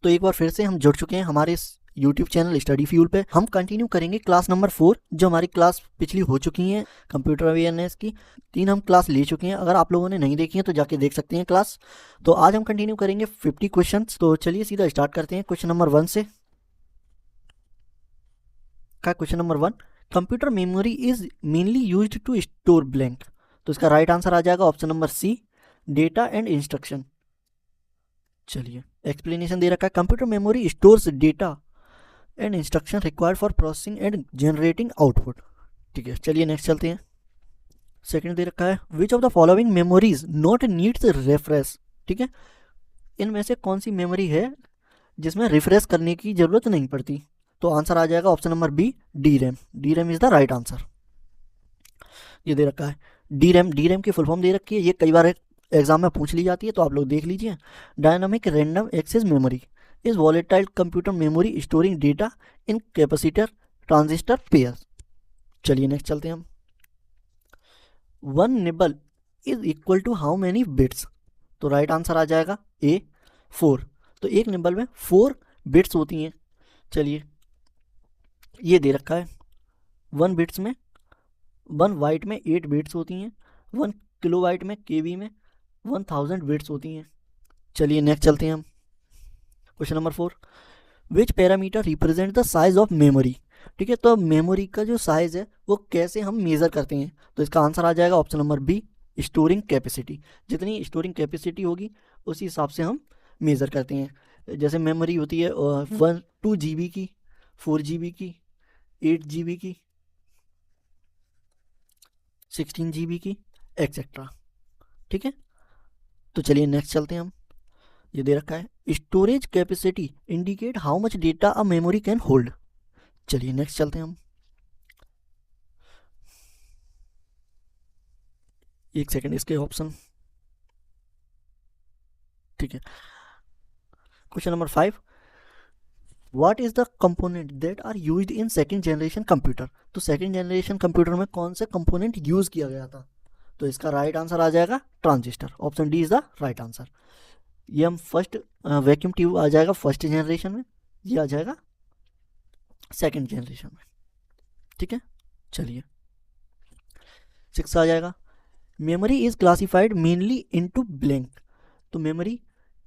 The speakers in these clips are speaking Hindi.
तो एक बार फिर से हम जुड़ चुके हैं हमारे इस यूट्यूब चैनल स्टडी फ्यूल पे। हम कंटिन्यू करेंगे क्लास नंबर 4, जो हमारी क्लास पिछली हो चुकी है कंप्यूटर अवेयरनेस की। 3 हम क्लास ले चुके हैं, अगर आप लोगों ने नहीं देखी है तो जाके देख सकते हैं क्लास। तो आज हम कंटिन्यू करेंगे 50 क्वेश्चन। तो चलिए सीधा स्टार्ट करते हैं क्वेश्चन नंबर 1 से। Question number 1, computer memory is mainly used to store blank. तो इसका राइट आंसर आ जाएगा option number C, data and instruction. चलिए एक्सप्लेनेशन दे रखा है, computer memory stores data and instruction required for processing and generating output. ठीक है, चलिए नेक्स्ट चलते हैं। सेकंड दे रखा है, which of the following memories not needs reference. ठीक है, इनमें से कौन सी मेमोरी है जिसमें रिफ्रेश करने की जरूरत नहीं पड़ती। तो आंसर आ जाएगा option number B, D RAM. D RAM is the right answer. ये दे रखा है डी रैम। डी रैम की फुल फॉर्म दे रखी है, ये कई बार एग्जाम में पूछ ली जाती है, तो आप लोग देख लीजिए। Dynamic random access memory is volatile computer memory storing data in capacitor transistor pairs. चलिए नेक्स्ट चलते हैं हम। 1 nibble is equal to how many bits. तो राइट आंसर आ जाएगा ए, 4। तो एक निबल में 4 बिट्स होती हैं। चलिए ये दे रखा है 1 बिट्स में 1 वाइट में 8 बिट्स होती हैं, 1 किलो वाइट में केबी में 1000 बिट्स होती हैं। चलिए नेक्स्ट चलते हैं हम। Question number 4, which parameter represent the size of memory. ठीक है, तो मेमोरी का जो साइज है वो कैसे हम मेज़र करते हैं। तो इसका आंसर आ जाएगा option number B, storing capacity. जितनी स्टोरिंग कैपेसिटी होगी उसी हिसाब से हम मेज़र करते हैं। जैसे मेमोरी होती है 2 GB की, 4 GB की, 8 GB की, 16 GB की, एक्सेट्रा। ठीक है, तो चलिए नेक्स्ट चलते हैं हम। ये दे रखा है, storage capacity indicate how much data a memory can hold. चलिए नेक्स्ट चलते हैं हम। एक सेकंड, इसके ऑप्शन। ठीक है, question number 5, what is the component that are used in second generation computer. तो सेकंड जनरेशन कंप्यूटर में कौन से कंपोनेंट यूज किया गया था। तो इसका राइट आंसर आ जाएगा transistor. Option D is the right answer. ये हम फर्स्ट वैक्यूम ट्यूब आ जाएगा फर्स्ट जनरेशन में, ये आ जाएगा सेकंड जनरेशन में। ठीक है, चलिए 6 आ जाएगा, memory is classified mainly into blank. तो मेमोरी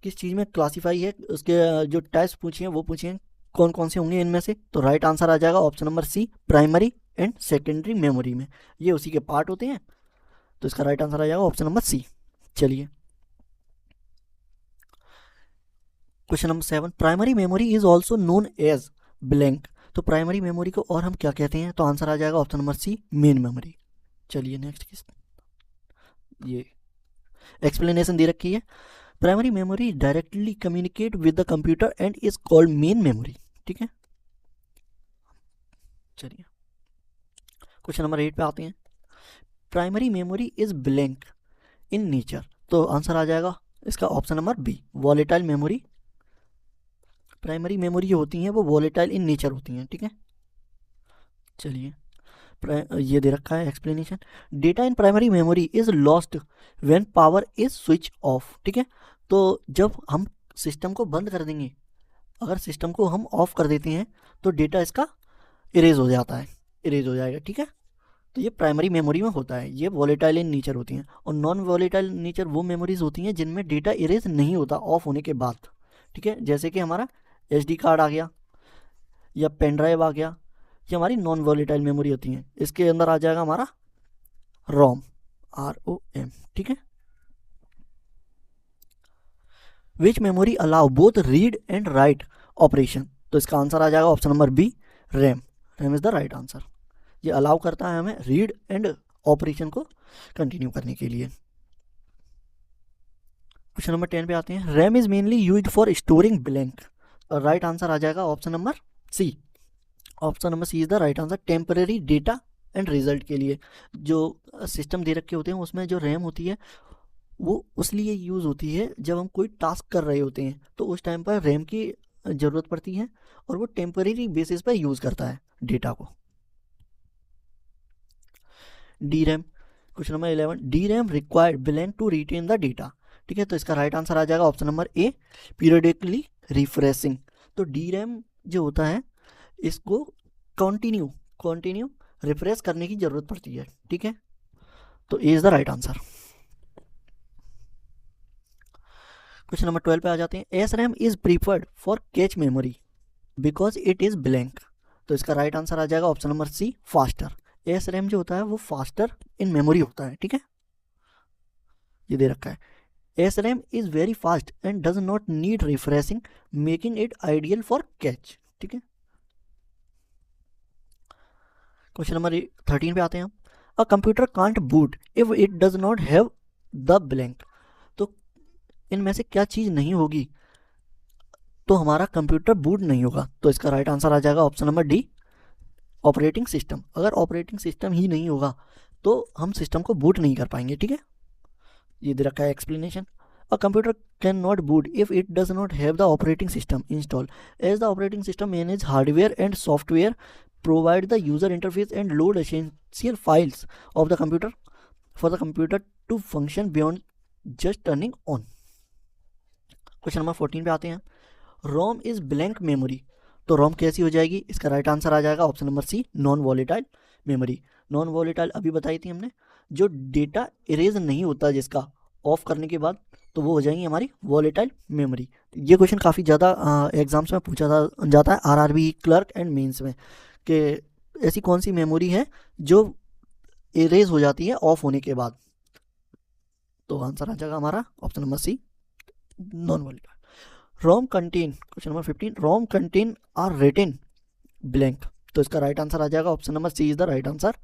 किस चीज़ में क्लासीफाई है, उसके जो टाइप्स पूछे हैं वो पूछे हैं कौन कौन से होंगे इनमें से। तो राइट आंसर आ जाएगा option number C, primary and secondary memory में। ये उसी के पार्ट होते हैं, तो इसका राइट आंसर आ जाएगा ऑप्शन नंबर सी। चलिए question number 7, primary memory is also known as blank. तो प्राइमरी मेमोरी को और हम क्या कहते हैं। तो आंसर आ जाएगा option number C, main memory. चलिए नेक्स्ट, ये एक्सप्लेनेशन दे रखी है, primary memory directly communicate with the computer and is called main memory. ठीक है, चलिए क्वेश्चन नंबर 8 पे आते हैं, primary memory is blank in nature. तो आंसर आ जाएगा इसका option number B, volatile memory. Primary memory जो होती हैं वो वॉलेटाइल इन नेचर होती हैं। ठीक है, चलिए ये दे रखा है explanation, data in primary memory is lost when power is switch off. ठीक है, तो जब हम सिस्टम को बंद कर देंगे, अगर सिस्टम को हम ऑफ कर देते हैं तो डेटा इसका इरेज हो जाता है, इरेज हो जाएगा। ठीक है, तो ये प्राइमरी मेमोरी में होता है, ये वॉलेटाइल इन नेचर होती हैं। और नॉन वॉलेटाइल नेचर वो मेमोरीज होती हैं जिनमें डेटा इरेज नहीं होता ऑफ होने के बाद। ठीक है, जैसे कि हमारा SD कार्ड आ गया या पेन ड्राइव आ गया, ये हमारी नॉन वॉलेटाइल मेमोरी होती हैं। इसके अंदर आ जाएगा हमारा रोम, ROM। ठीक है, which memory allow both read and write operation. तो इसका आंसर आ जाएगा option number B, RAM. RAM is the right answer. ये अलाउ करता है हमें रीड एंड ऑपरेशन को कंटिन्यू करने के लिए। क्वेश्चन नंबर 10 पे आते हैं, RAM is mainly used for storing blank. Right answer आ जाएगा option number C. Option number C is the right answer, temporary data and result के लिए। जो सिस्टम दे रखे होते हैं उसमें जो रैम होती है वो उस लिए यूज़ होती है जब हम कोई टास्क कर रहे होते हैं, तो उस टाइम पर रैम की ज़रूरत पड़ती है और वो टेम्परेरी बेसिस पर यूज़ करता है डेटा को। D RAM, question number 11, D RAM required blank to retain the data. ठीक है, तो इसका राइट आंसर आ जाएगा option number A, periodically refreshing. तो डी रैम जो होता है इसको कंटिन्यू रिफ्रेश करने की ज़रूरत पड़ती है, ठीक है। तो A is the right answer. Question number 12 पे आ जाते हैं। S RAM is preferred for cache memory because it is blank. तो इसका राइट आंसर आ जाएगा option number C, faster. S RAM जो होता है वो फास्टर इन मेमोरी होता है, ठीक है। ये दे रखा है, S RAM is very fast and does not need refreshing making it ideal for catch, ठीक है। क्वेश्चन नंबर 13 पे आते हैं हम। A computer can't boot if it does not have the blank. तो इनमें से क्या चीज़ नहीं होगी तो हमारा कंप्यूटर बूट नहीं होगा। तो इसका राइट आंसर आ जाएगा option number D, operating system. अगर ऑपरेटिंग सिस्टम ही नहीं होगा तो हम सिस्टम को बूट नहीं कर पाएंगे, ठीक है। ये दे रखा है explanation. A computer can not boot if it does not have the operating system install as the operating system manage hardware and software, provide the user interface and load essential files of the computer for the computer to function beyond just turning on। Question number 14 पे आते हैं। रोम इज ब्लैंक मेमोरी। तो रोम कैसी हो जाएगी? इसका राइट आंसर आ जाएगा option number C, non volatile memory. Non volatile अभी बताई थी हमने, जो डेटा इरेज नहीं होता जिसका ऑफ करने के बाद, तो वो हो जाएंगी हमारी वॉलेटाइल मेमोरी। ये क्वेश्चन काफ़ी ज़्यादा एग्जाम्स में पूछा जाता है, आरआरबी क्लर्क एंड मेंस में, कि ऐसी कौन सी मेमोरी है जो इरेज हो जाती है ऑफ होने के बाद। तो आंसर आ जाएगा हमारा option number C, non volatile. ROM contain, question number 15, ROM contain are written blank. तो इसका राइट आंसर आ जाएगा option number C is the right answer,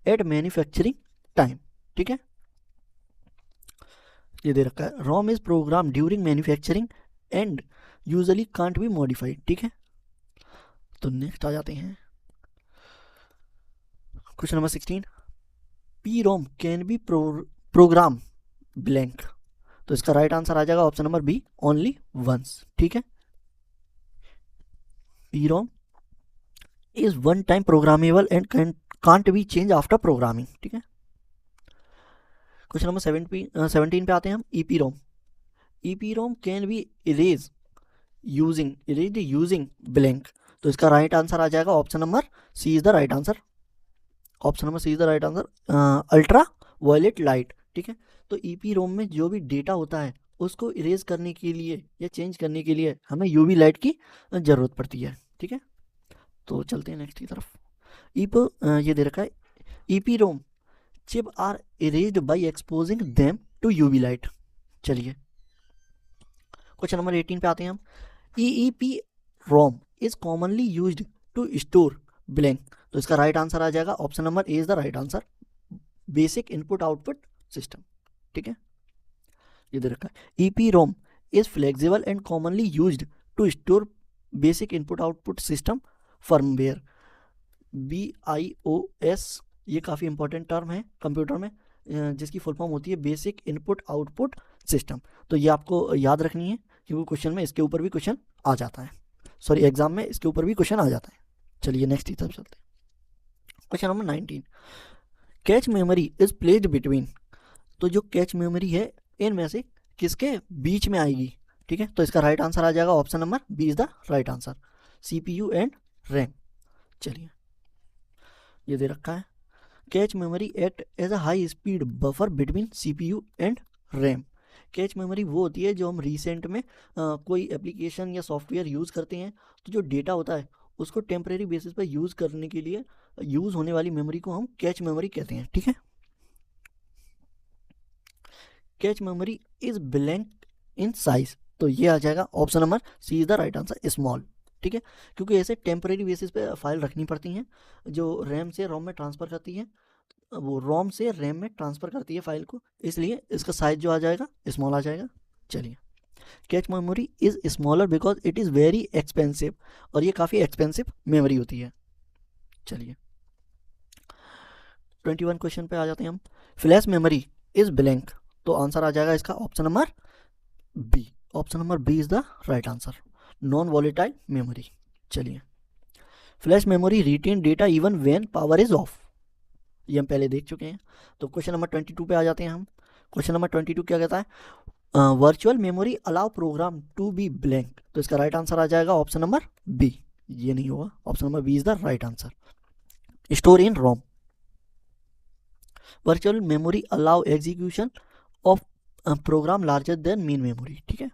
at manufacturing time, ठीक है। ये दे रखा है, ROM is program during manufacturing and usually can't be modified, ठीक है। तो नेक्स्ट आ जाते हैं question number 16, P ROM can be program blank. तो इसका राइट आंसर आ जाएगा option number B, only once, ठीक है। P ROM is one time programmable and can't be change after programming, ठीक है। क्वेश्चन नंबर 17 पे आते हैं हम। EP ROM, EP ROM can be erase using blank. तो इसका राइट आंसर आ जाएगा option number C is the right answer, option number C is the right answer, ultra violet light, ठीक है। तो ईपी रोम में जो भी डेटा होता है उसको इरेज करने के लिए या चेंज करने के लिए हमें यूवी लाइट की ज़रूरत पड़ती है, ठीक है। तो चलते हैं नेक्स्ट की तरफ। ये दे रखा है, EP ROM chip are erased by exposing them to UV light. चलिए क्वेश्चन नंबर 18 पे आते हैं हम। EEP ROM is commonly used to store blank. तो इसका राइट आंसर आ जाएगा option number A is the right answer, basic input output system, ठीक है। ये दे रखा है, EP ROM is flexible and commonly used to store basic input output system firmware, BIOS। ये काफ़ी इंपॉर्टेंट टर्म है कंप्यूटर में, जिसकी फुल फॉर्म होती है बेसिक इनपुट आउटपुट सिस्टम। तो ये आपको याद रखनी है क्योंकि क्वेश्चन में इसके ऊपर भी क्वेश्चन आ जाता है, सॉरी एग्जाम में इसके ऊपर भी क्वेश्चन आ जाता है। चलिए नेक्स्ट की तरफ चलते हैं। Question number 19, catch memory is placed between. तो जो कैच मेमोरी है इनमें से किसके बीच में आएगी, ठीक है। तो इसका राइट आंसर आ जाएगा option number B is the right answer, CPU and RAM. चलिए ये दे रखा है, cache memory act as a high speed buffer between CPU and RAM. Cache memory वो होती है जो हम रिसेंट में कोई एप्लीकेशन या सॉफ्टवेयर यूज़ करते हैं, तो जो डेटा होता है उसको टेम्परेरी बेसिस पर यूज़ करने के लिए यूज़ होने वाली मेमोरी को हम कैच मेमोरी कहते हैं, ठीक है। Cache memory is blank in size. तो ये आ जाएगा option number C is the right answer, small, ठीक है। क्योंकि ऐसे टेम्परेरी बेसिस पे फाइल रखनी पड़ती हैं जो रैम से रोम में ट्रांसफ़र करती है, वो रोम से रैम में ट्रांसफ़र करती है फाइल को, इसलिए इसका साइज जो आ जाएगा स्मॉल आ जाएगा। चलिए, cache memory is smaller because it is very expensive, और ये काफ़ी एक्सपेंसिव मेमोरी होती है। चलिए 21 क्वेश्चन पे आ जाते हैं हम। Flash memory is blank. तो आंसर आ जाएगा इसका option number B, option number B is the right answer, non volatile memory. चलिए, flash memory retain data even when power is off. ये हम पहले देख चुके हैं। तो क्वेश्चन नंबर 22 पे आ जाते हैं हम। क्वेश्चन नंबर 22 क्या कहता है, virtual memory allow program to be blank, तो इसका राइट आंसर आ जाएगा ऑप्शन नंबर बी। ये नहीं होगा, option number B is the right answer. Store in ROM, virtual memory allow execution of program larger than main memory. ठीक है,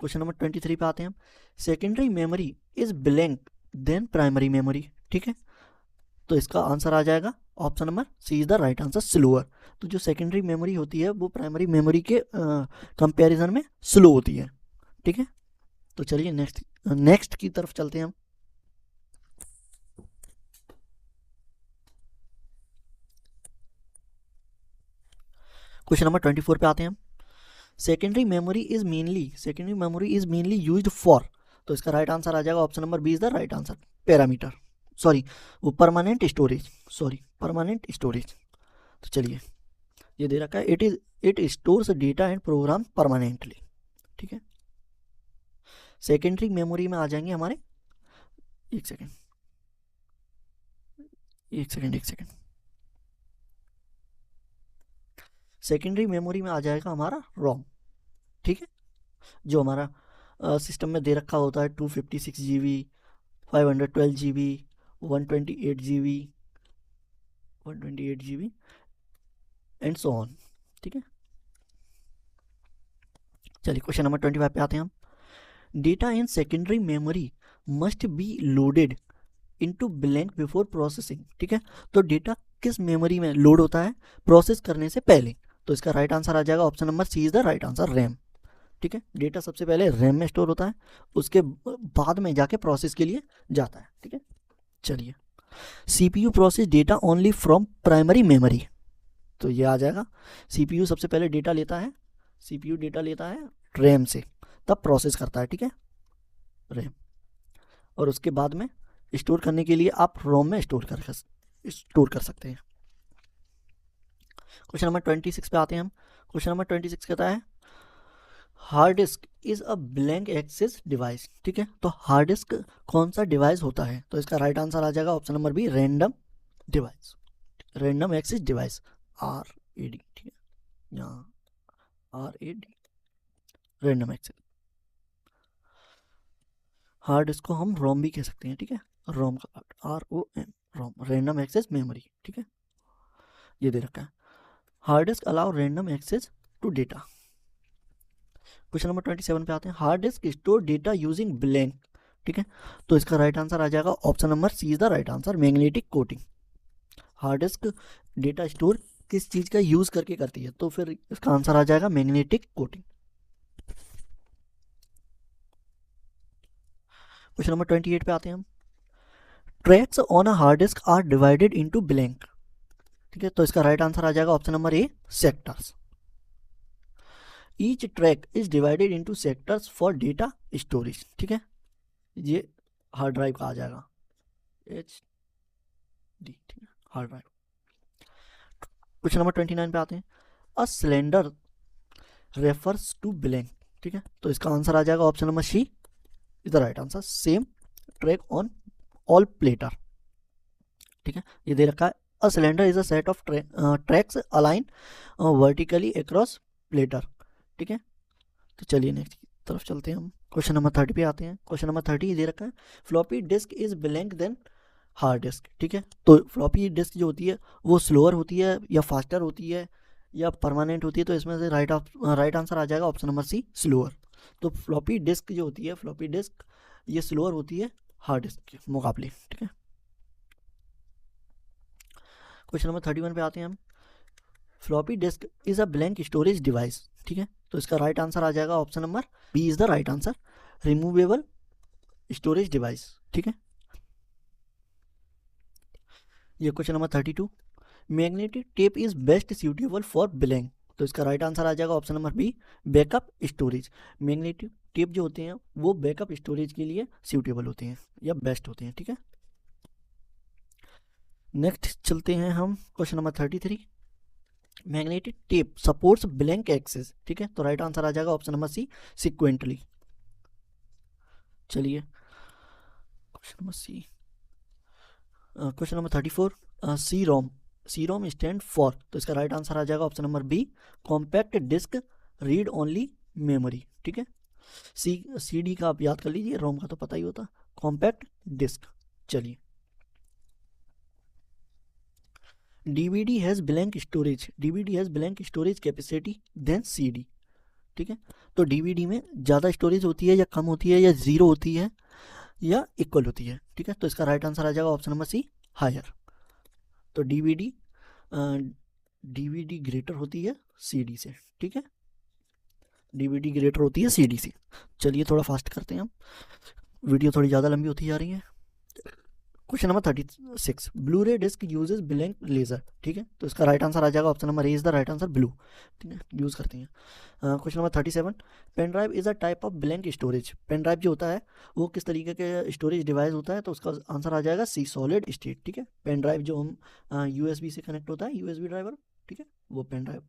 क्वेश्चन नंबर 23 पे आते हैं हम। Secondary memory is blank than primary memory. ठीक है, तो इसका आंसर आ जाएगा option number C is the right answer, slower. तो जो सेकेंडरी मेमोरी होती है वो प्राइमरी मेमोरी के कंपैरिजन में स्लो होती है। ठीक है, तो चलिए नेक्स्ट की तरफ चलते हैं हम। क्वेश्चन नंबर 24 पे आते हैं हम। Secondary memory is mainly used for, तो इसका राइट आंसर आ जाएगा option number B is the right answer, parameter, sorry वो परमानेंट स्टोरेज। तो चलिए, ये दे रखा है it stores data and program permanently. ठीक है, सेकेंडरी मेमोरी में आ जाएंगे हमारे, एक सेकेंड, सेकेंडरी मेमोरी में आ जाएगा हमारा रोम। ठीक है, जो हमारा सिस्टम में दे रखा होता है 256 GB, 512 GB, 128 GB and so on. ठीक है, चलिए क्वेश्चन नंबर 25 पे आते हैं हम। Data in secondary memory must be loaded into blank before processing. ठीक है, तो डेटा किस मेमोरी में लोड होता है प्रोसेस करने से पहले, तो इसका राइट आंसर आ जाएगा option number C is the right answer, RAM. ठीक है, डेटा सबसे पहले रैम में स्टोर होता है, उसके बाद में जाके प्रोसेस के लिए जाता है। ठीक है, चलिए, CPU process data only from primary memory, तो ये आ जाएगा सीपीयू सबसे पहले डेटा लेता है, रैम से, तब प्रोसेस करता है। ठीक है, रैम, और उसके बाद में स्टोर करने के लिए आप रोम में स्टोर कर सकते हैं। क्वेश्चन नंबर 26 पे आते हैं हम। क्वेश्चन नंबर 26 कहता है hard disk is a blank access device. ठीक है, तो हार्ड डिस्क कौन सा डिवाइस होता है, तो इसका राइट आंसर आ जाएगा option number B, random access device, RAD। ठीक है, यहाँ RAD, random access. Hard disk को हम रोम भी कह सकते हैं। ठीक है, रोम का part, ROM, ROM, random access memory. ठीक है, ये दे रखा है, hard disk allow random access to data. Question number 27 पे आते हैं। Hard disk store data using blank. ठीक है, तो इसका राइट आंसर आ जाएगा option number C is the right answer, magnetic coating. Hard disk data store किस चीज का यूज करके करती है, तो फिर इसका आंसर आ जाएगा मैग्नेटिक कोटिंग। क्वेश्चन नंबर 28 पे आते हैं हम। Tracks on a hard disk are divided into blank. ठीक है, तो इसका राइट आंसर आ जाएगा option number A, sectors. Each track is divided into sectors for data storage. ठीक है, ये हार्ड ड्राइव का आ जाएगा, HD। ठीक है, हार्ड ड्राइव। क्वेश्चन नंबर 29 पे आते हैं। A cylinder refers to blank. ठीक है, तो इसका आंसर आ जाएगा option number C is the right answer, same track on all platter. ठीक है, ये दे रखा है, a cylinder is a set of tracks align vertically across platter. ठीक है, तो चलिए नेक्स्ट की तरफ चलते हैं हम। क्वेश्चन नंबर 30 पे आते हैं। क्वेश्चन नंबर 30 दे रखा है, floppy disk is blank than hard disk. ठीक है, तो फ्लॉपी डिस्क जो होती है वो स्लोअर होती है या फास्टर होती है या परमानेंट होती है, तो इसमें से राइट आंसर आ जाएगा ऑप्शन नंबर सी, स्लोअर। तो फ्लॉपी डिस्क जो होती है, फ्लॉपी डिस्क ये स्लोअर होती है हार्ड डिस्क के मुकाबले। ठीक है, क्वेश्चन नंबर 31 पे आते हैं हम। Floppy disk is a blank storage device. ठीक है, तो इसका राइट आंसर आ जाएगा option number B is the right answer, removable storage device. ठीक है, ये question number 32, magnetic tape is best suitable for blank. तो इसका राइट आंसर आ जाएगा option number B, backup storage. Magnetic tape जो होते हैं वो बैकअप स्टोरेज के लिए सूटेबल होते हैं या बेस्ट होते हैं। ठीक है, नेक्स्ट चलते हैं हम question number 33, magnetic tape supports blank access. ठीक है, तो राइट आंसर आ जाएगा ऑप्शन नंबर सी, सिक्वेंटली। चलिए question number 34, C ROM C ROM stand for, तो इसका राइट आंसर आ जाएगा option number B, compact disk read only memory. ठीक है, सी डी का आप याद कर लीजिए, रोम का तो पता ही होता, कॉम्पैक्ट डिस्क। चलिए, DVD has blank storage, DVD has blank storage capacity than CD. ठीक है, तो डीवीडी में ज़्यादा स्टोरेज होती है या कम होती है, या जीरो होती है या इक्वल होती है। ठीक है, तो इसका राइट आंसर आ जाएगा ऑप्शन नंबर सी, हायर। तो डीवीडी डीवीडी ग्रेटर होती है सीडी से। ठीक है, डीवीडी ग्रेटर होती है सीडी से। चलिए थोड़ा फास्ट करते हैं हम, वीडियो थोड़ी ज़्यादा लंबी होती जा रही है। Question number 36, Blu ray disc uses blank laser. ठीक है, तो इसका राइट आंसर आ जाएगा option number A is the right answer, blue. ठीक है, यूज़ करते हैं। Question number 37, pen drive is a type of blank storage. Pen drive जो होता है वो किस तरीके के स्टोरेज डिवाइस होता है, तो उसका आंसर आ जाएगा सी, सॉलिड स्टेट। ठीक है, पेन ड्राइव जो हम यूएसबी से कनेक्ट होता है, यूएसबी ड्राइवर। ठीक है, वो पेन ड्राइव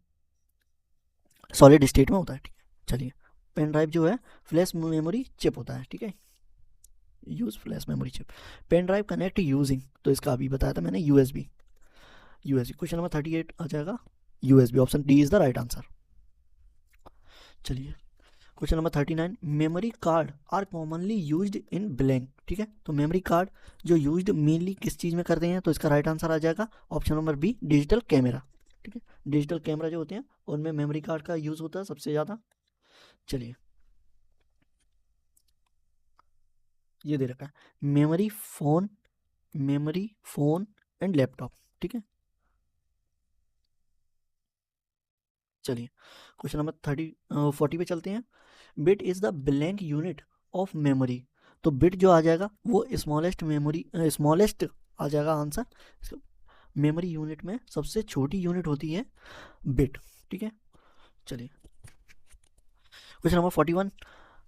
सॉलिड स्टेट में होता है। ठीक है, चलिए, पेन ड्राइव जो है फ्लैश मेमोरी चिप होता है। ठीक है, use flash memory chip. Pen drive connect using, तो इसका अभी बताया था मैंने, यूएसबी। यूएसबी क्वेश्चन नंबर 38 आ जाएगा USB, option D is the right answer. चलिए, question number 39, memory card are commonly used in blank. ठीक है, तो मेमोरी कार्ड जो यूज्ड मेनली किस चीज़ में करते हैं, तो इसका राइट आंसर आ जाएगा option number B, digital camera. ठीक है, डिजिटल कैमरा जो होते हैं उनमें मेमोरी कार्ड का यूज़ होता है सबसे ज़्यादा। चलिए, ये दे रखा है मेमोरी फोन एंड लैपटॉप। ठीक है, चलिए, क्वेश्चन नंबर 40 पे चलते हैं। Bit is the blank unit of memory, तो बिट जो आ जाएगा वो स्मॉलेस्ट आ जाएगा आंसर। मेमोरी यूनिट में सबसे छोटी यूनिट होती है बिट। ठीक है, चलिए, क्वेश्चन नंबर 41,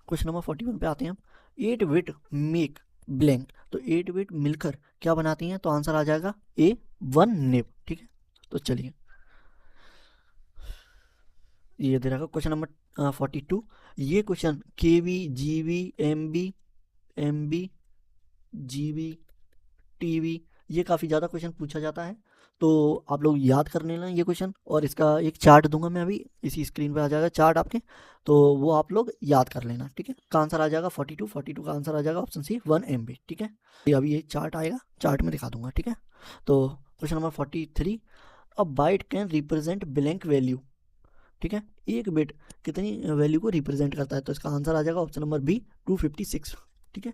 क्वेश्चन नंबर 41 पे आते हैं हम। 8 बिट मेक ब्लैंक, तो 8 बिट मिलकर क्या बनाती हैं, तो आंसर आ जाएगा ए, 1 निब। ठीक है, तो चलिए, ये दे रखा क्वेश्चन नंबर 42। ये question K B, G B, M B, G B, T B, ये काफ़ी ज़्यादा क्वेश्चन पूछा जाता है, तो आप लोग याद कर लेना ये क्वेश्चन, और इसका एक चार्ट दूंगा मैं अभी, इसी स्क्रीन पे आ जाएगा चार्ट आपके, तो वो आप लोग याद कर लेना। ठीक है, का आंसर आ जाएगा 42 का आंसर आ जाएगा ऑप्शन सी, 1 MB। ठीक है, ये अभी ये चार्ट आएगा, चार्ट में दिखा दूंगा। ठीक है, तो question number 43, a byte can represent blank value. ठीक है, एक बिट कितनी वैल्यू को रिप्रेजेंट करता है, तो इसका आंसर आ जाएगा ऑप्शन नंबर बी, 256। ठीक है,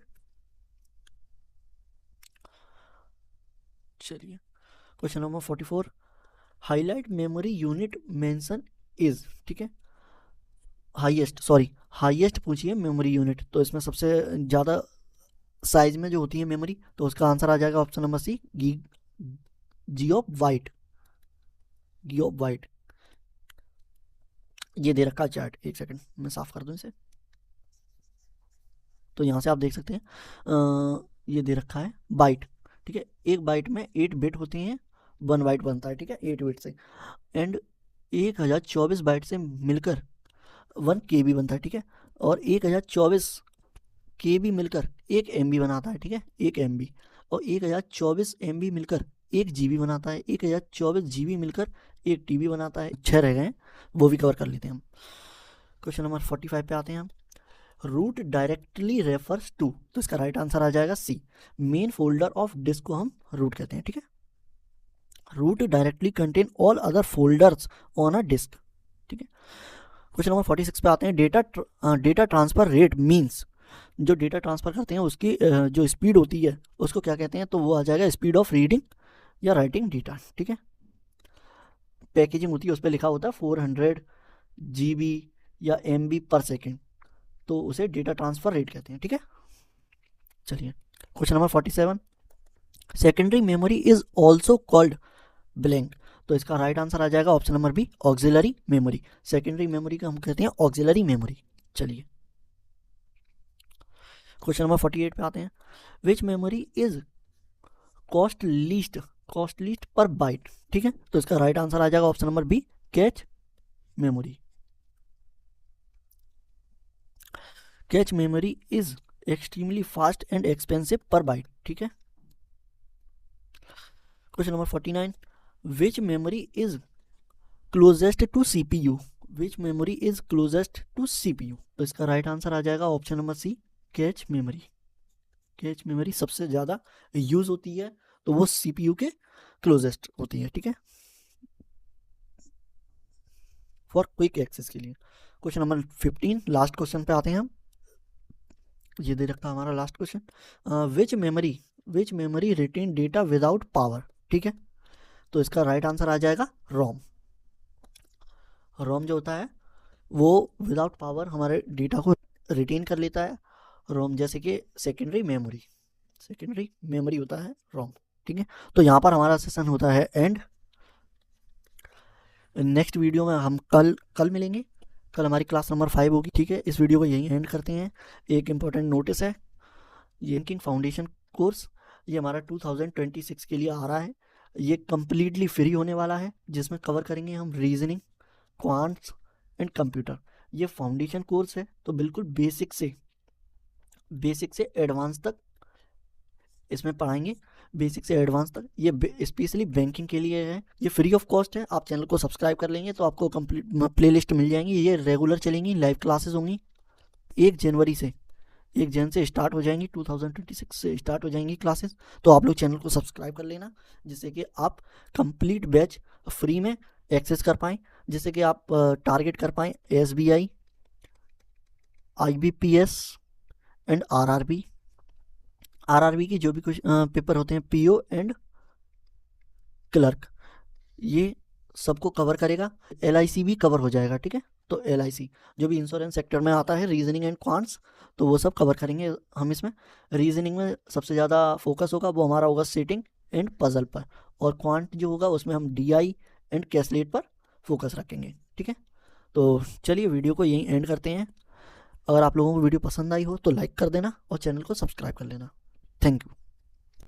चलिए, question number 44, highlight memory unit mention is. ठीक है, हाईएस्ट पूछिए मेमोरी यूनिट, तो इसमें सबसे ज़्यादा साइज में जो होती है मेमोरी, तो उसका आंसर आ जाएगा option number C, G of white. ये दे रखा चार्ट, एक सेकंड मैं साफ कर दूं इसे, तो यहाँ से आप देख सकते हैं ये दे रखा है बाइट। ठीक है, एक बाइट में 8 बिट होती हैं, 1 बाइट बनता है। ठीक है, 8 बिट से, एंड 1024 बाइट से मिलकर 1 KB बनता है। ठीक है, और 1024 KB मिलकर 1 MB बनाता है। ठीक है, 1 MB, और 1024 MB मिलकर 1 GB बनाता है, 1024 GB मिलकर 1 TB बनाता है। 6 रह गए हैं, वो भी कवर कर लेते हैं हम। क्वेश्चन नंबर 45 पे आते हैं हम। रूट डायरेक्टली रेफर्स टू, तो इसका राइट आंसर आ जाएगा C, main folder of disk को हम रूट कहते हैं। ठीक है, root directly contain all other folders on a disk. ठीक है, क्वेश्चन नंबर 46 पे आते हैं। डेटा ट्रांसफर रेट मीन्स, जो डेटा ट्रांसफर करते हैं उसकी जो स्पीड होती है उसको क्या कहते हैं, तो वो आ जाएगा स्पीड ऑफ रीडिंग या राइटिंग डेटा। ठीक है, पैकेजिंग होती है उस पर लिखा होता है 400 GB या MB पर सेकेंड, तो उसे डेटा ट्रांसफर रेट कहते हैं। ठीक है, चलिए, question number 47, secondary memory is also called blank, तो इसका राइट आंसर आ जाएगा option number B, auxiliary memory. Secondary memory का हम कहते हैं ऑक्सिलरी मेमोरी। चलिए, क्वेश्चन नंबर 48 पे आते हैं। Which memory is costliest per byte. ठीक है, तो इसका राइट आंसर आ जाएगा option number B, cache memory. Cache memory is extremely fast and expensive per byte. ठीक है, question number 49, which memory is closest to CPU, which memory is closest to CPU। तो इसका राइट आंसर आ जाएगा option number C, cache memory. Cache memory सबसे ज़्यादा यूज होती है तो वो CPU के क्लोजेस्ट होती है, ठीक है, फॉर क्विक एक्सेस के लिए। क्वेश्चन नंबर 15, लास्ट क्वेश्चन पे आते हैं हम। ये दे रखा हमारा last question, which memory retain data without power, ठीक है। तो इसका राइट आंसर आ जाएगा रोम। रोम जो होता है वो विदाउट पावर हमारे डेटा को रिटेन कर लेता है। रोम जैसे कि सेकेंडरी मेमोरी होता है रोम, ठीक है। तो यहाँ पर हमारा सेशन होता है एंड। नेक्स्ट वीडियो में हम कल मिलेंगे। कल हमारी क्लास नंबर 5 होगी, ठीक है। इस वीडियो को यहीं एंड करते हैं। एक इम्पॉर्टेंट नोटिस है, ये बैंकिंग फाउंडेशन कोर्स ये हमारा 2026 के लिए आ रहा है। ये कम्प्लीटली फ्री होने वाला है, जिसमें कवर करेंगे हम रीजनिंग, क्वांट्स एंड कंप्यूटर। ये फाउंडेशन कोर्स है, तो बिल्कुल बेसिक से एडवांस तक इसमें पढ़ाएंगे, बेसिक से एडवांस तक। ये स्पेशली बैंकिंग के लिए है, ये फ्री ऑफ कॉस्ट है। आप चैनल को सब्सक्राइब कर लेंगे तो आपको कंप्लीट प्लेलिस्ट मिल जाएंगी। ये रेगुलर चलेंगी, लाइव क्लासेस होंगी। 1 जन से स्टार्ट हो जाएंगी, 2026 से स्टार्ट हो जाएंगी क्लासेस। तो आप लोग चैनल को सब्सक्राइब कर लेना, जिससे कि आप कंप्लीट बैच फ्री में एक्सेस कर पाएँ, जिससे कि आप टारगेट कर पाएँ SBI, IBPS एंड RRB की जो भी कुछ पेपर होते हैं, PO एंड क्लर्क, ये सबको कवर करेगा। LIC भी कवर हो जाएगा, ठीक है। तो LIC जो भी इंश्योरेंस सेक्टर में आता है, रीजनिंग एंड क्वांट्स, तो वो सब कवर करेंगे हम इसमें। रीजनिंग में सबसे ज़्यादा फोकस होगा वो हमारा होगा सेटिंग एंड पजल पर, और क्वांट जो होगा उसमें हम DI एंड कैसलेट पर फोकस रखेंगे, ठीक है। तो चलिए वीडियो को यहीं एंड करते हैं। अगर आप लोगों को वीडियो पसंद आई हो तो लाइक कर देना और चैनल को सब्सक्राइब कर लेना। Thank you.